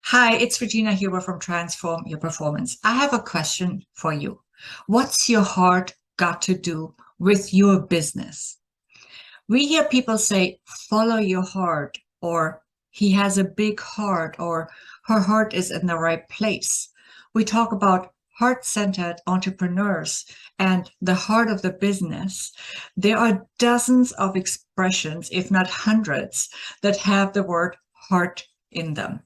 Hi, it's Regina Huber from Transform Your Performance. I have a question for you. What's your heart got to do with your business? We hear people say, follow your heart, or he has a big heart, or her heart is in the right place. We talk about heart-centered entrepreneurs and the heart of the business. There are dozens of expressions, if not hundreds, that have the word heart in them.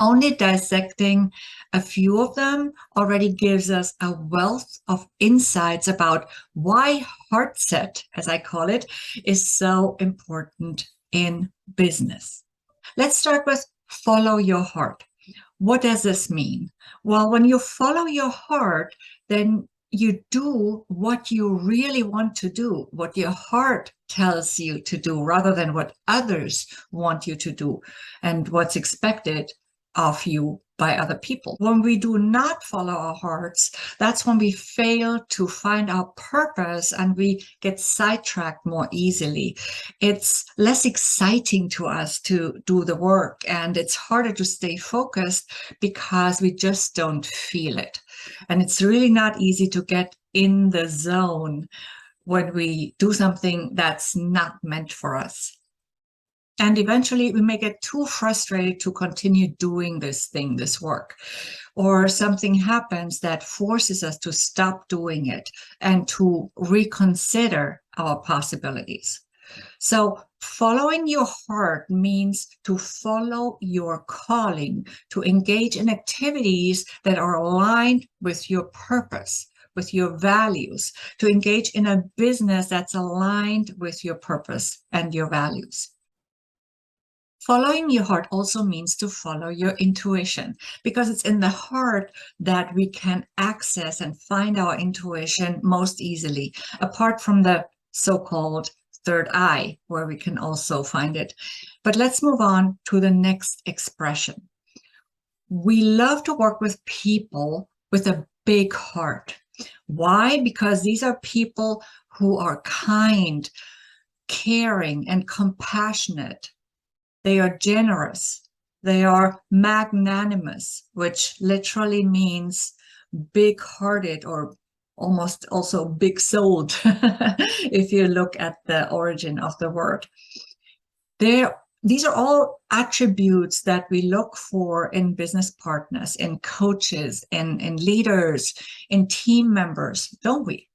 Only dissecting a few of them already gives us a wealth of insights about why heart set, as I call it, is so important in business. Let's start with follow your heart. What does this mean? Well, when you follow your heart, then you do what you really want to do, what your heart tells you to do, rather than what others want you to do and what's expected of you by other people. When we do not follow our hearts, that's when we fail to find our purpose and we get sidetracked more easily. It's less exciting to us to do the work, and it's harder to stay focused because we just don't feel it. And it's really not easy to get in the zone when we do something that's not meant for us. And eventually we may get too frustrated to continue doing this thing, this work, or something happens that forces us to stop doing it and to reconsider our possibilities. So following your heart means to follow your calling, to engage in activities that are aligned with your purpose, with your values, to engage in a business that's aligned with your purpose and your values. Following your heart also means to follow your intuition, because it's in the heart that we can access and find our intuition most easily, apart from the so-called third eye, where we can also find it. But let's move on to the next expression. We love to work with people with a big heart. Why? Because these are people who are kind, caring, and compassionate. They are generous. They are magnanimous, which literally means big-hearted or almost also big-souled, if you look at the origin of the word. These are all attributes that we look for in business partners, in coaches, in leaders, in team members, don't we?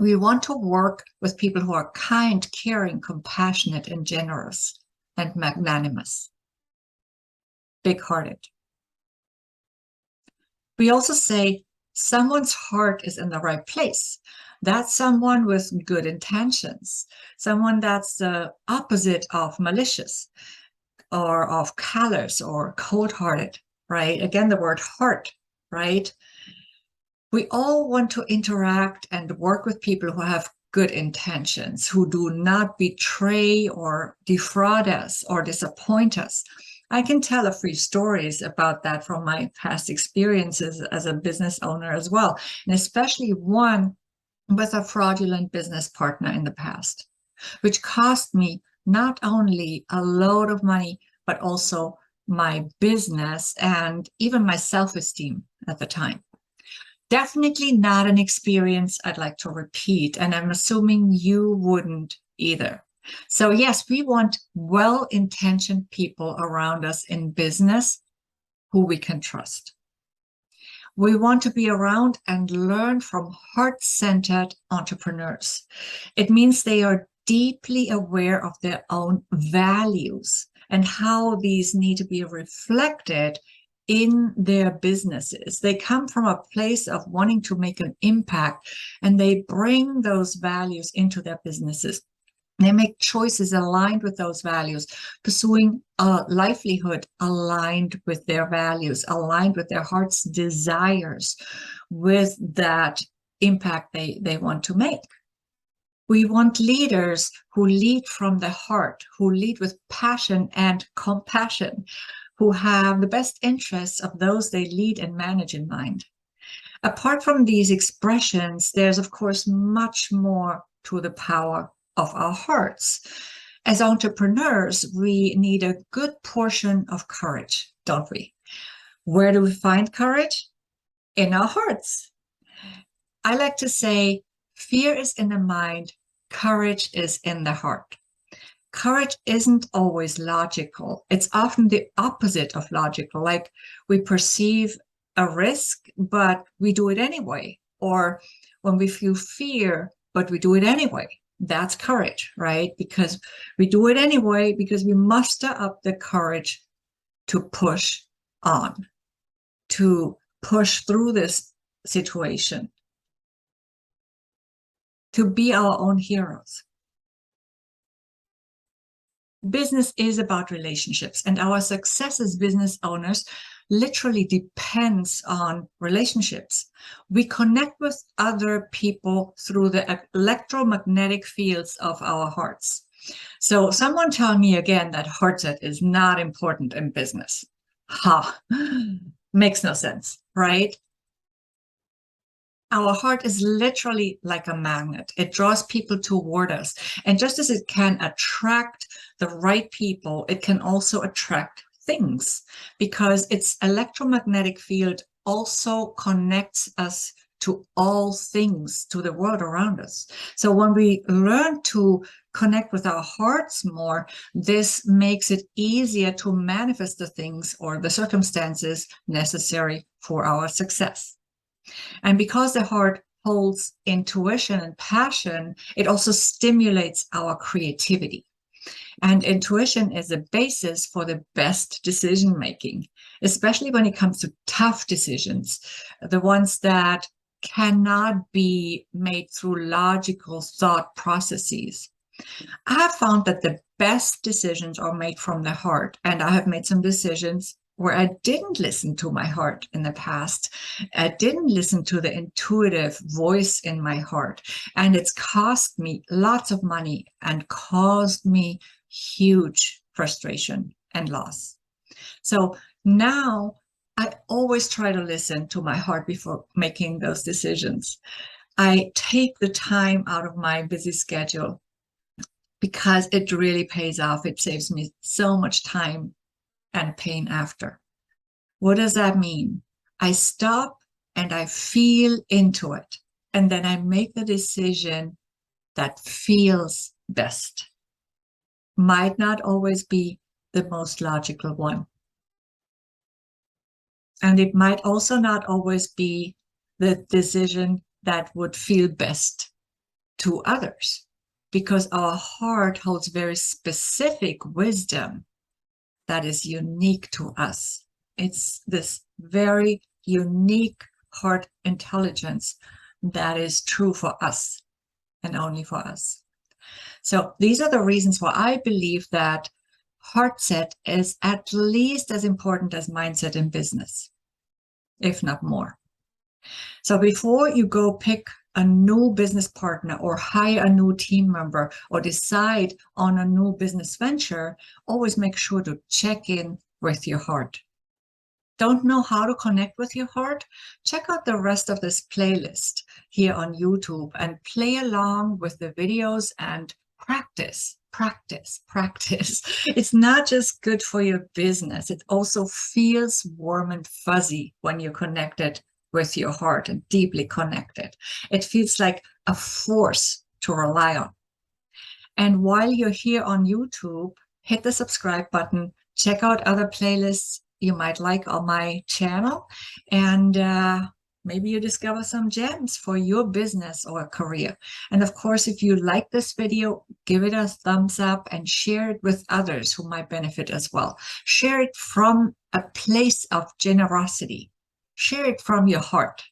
We want to work with people who are kind, caring, compassionate, and generous, and magnanimous, big-hearted. We also say someone's heart is in the right place. That's someone with good intentions, someone that's the opposite of malicious or of callous or cold-hearted, right? Again, the word heart, right? We all want to interact and work with people who have good intentions, who do not betray or defraud us or disappoint us. I can tell a few stories about that from my past experiences as a business owner as well, and especially one with a fraudulent business partner in the past, which cost me not only a load of money, but also my business and even my self-esteem at the time. Definitely not an experience I'd like to repeat, and I'm assuming you wouldn't either. So yes, we want well-intentioned people around us in business who we can trust. We want to be around and learn from heart-centered entrepreneurs. It means they are deeply aware of their own values and how these need to be reflected in their businesses. They come from a place of wanting to make an impact, and they bring those values into their businesses. They make choices aligned with those values, pursuing a livelihood aligned with their values, aligned with their heart's desires, with that impact they want to make. We want leaders who lead from the heart, who lead with passion and compassion, who have the best interests of those they lead and manage in mind. Apart from these expressions, there's of course much more to the power of our hearts. As entrepreneurs, we need a good portion of courage, don't we? Where do we find courage? In our hearts. I like to say, fear is in the mind, courage is in the heart. Courage isn't always logical. It's often the opposite of logical. Like we perceive a risk, but we do it anyway. Or when we feel fear, but we do it anyway. That's courage, right? Because we do it anyway, because we muster up the courage to push on, to push through this situation, to be our own heroes. Business is about relationships, and our success as business owners literally depends on relationships. We connect with other people through the electromagnetic fields of our hearts. So someone tell me again that heart set is not important in business. Ha, makes no sense, right? Our heart is literally like a magnet. It draws people toward us. And just as it can attract the right people, it can also attract things, because its electromagnetic field also connects us to all things, to the world around us. So when we learn to connect with our hearts more, this makes it easier to manifest the things or the circumstances necessary for our success. And because the heart holds intuition and passion, it also stimulates our creativity. And intuition is a basis for the best decision making, especially when it comes to tough decisions, the ones that cannot be made through logical thought processes. I have found that the best decisions are made from the heart, and I have made some decisions where I didn't listen to my heart in the past. I didn't listen to the intuitive voice in my heart. And it's cost me lots of money and caused me huge frustration and loss. So now I always try to listen to my heart before making those decisions. I take the time out of my busy schedule because it really pays off. It saves me so much time and pain after. What does that mean? I stop and I feel into it. And then I make the decision that feels best. Might not always be the most logical one. And it might also not always be the decision that would feel best to others, because our heart holds very specific wisdom that is unique to us. It's this very unique heart intelligence that is true for us and only for us. So these are the reasons why I believe that heart set is at least as important as mindset in business, if not more. So before you go pick a new business partner or hire a new team member or decide on a new business venture, always make sure to check in with your heart. Don't know how to connect with your heart? Check out the rest of this playlist here on YouTube and play along with the videos and practice, practice, practice. It's not just good for your business. It also feels warm and fuzzy when you're connected with your heart and deeply connected. It feels like a force to rely on. And while you're here on YouTube, hit the subscribe button, check out other playlists you might like on my channel, and maybe you discover some gems for your business or career. And of course, if you like this video, give it a thumbs up and share it with others who might benefit as well. Share it from a place of generosity. Share it from your heart.